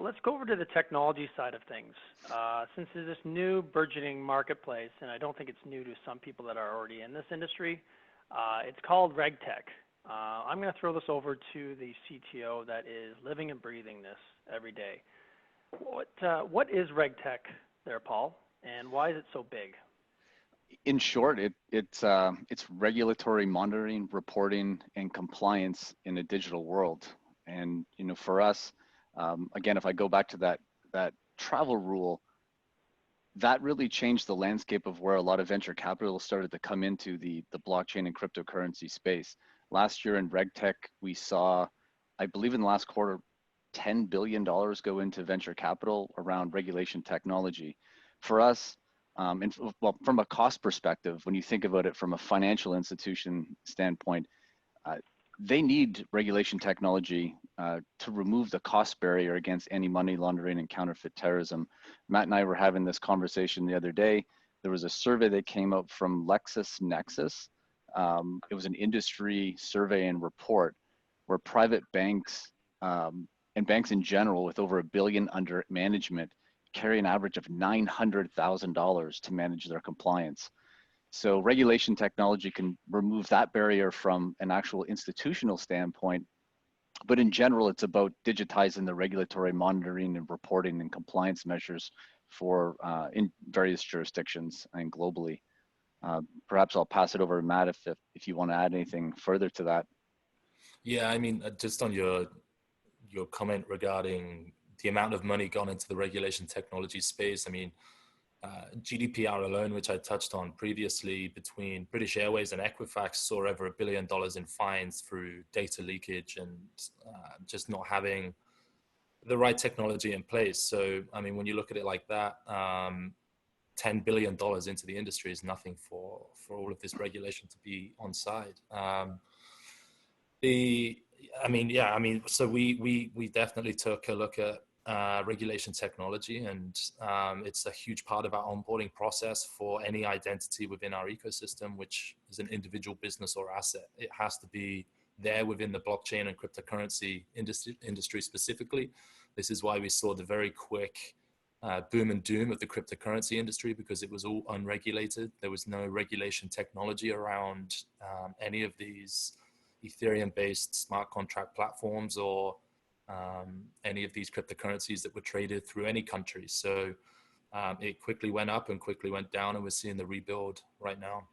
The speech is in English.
Let's go over to the technology side of things. Since there's this new burgeoning marketplace, and I don't think it's new to some people that are already in this industry, it's called RegTech. I'm going to throw this over to the CTO that is living and breathing this every day. What is RegTech there, Paul, and why is it so big? In short, it's regulatory monitoring, reporting, and compliance in a digital world. And for us, again, if I go back to that travel rule, that really changed the landscape of where a lot of venture capital started to come into the blockchain and cryptocurrency space. Last year in RegTech, we saw, I believe in the last quarter, $10 billion go into venture capital around regulation technology. For us, well, from a cost perspective, when you think about it from a financial institution standpoint, they need regulation technology to remove the cost barrier against any money laundering and counterfeit terrorism. Matt and I were having this conversation the other day. There was a survey that came out from LexisNexis. It was an industry survey and report where private banks and banks in general with over $1 billion under management carry an average of $900,000 to manage their compliance. So regulation technology can remove that barrier from an actual institutional standpoint, but in general, it's about digitizing the regulatory monitoring and reporting and compliance measures for in various jurisdictions and globally. Perhaps I'll pass it over to Matt if you want to add anything further to that. Yeah, I mean, just on your comment regarding the amount of money gone into the regulation technology space, I mean, GDPR alone, which I touched on previously, between British Airways and Equifax, saw over $1 billion in fines through data leakage and just not having the right technology in place. So, I mean, when you look at it like that, $10 billion into the industry is nothing for all of this regulation to be on side. So we definitely took a look at regulation technology, and it's a huge part of our onboarding process for any identity within our ecosystem, which is an individual business or asset. It has to be there within the blockchain and cryptocurrency industry specifically. This is why we saw the very quick boom and doom of the cryptocurrency industry, because it was all unregulated. There was no regulation technology around any of these Ethereum-based smart contract platforms or any of these cryptocurrencies that were traded through any country. So it quickly went up and quickly went down, and we're seeing the rebuild right now.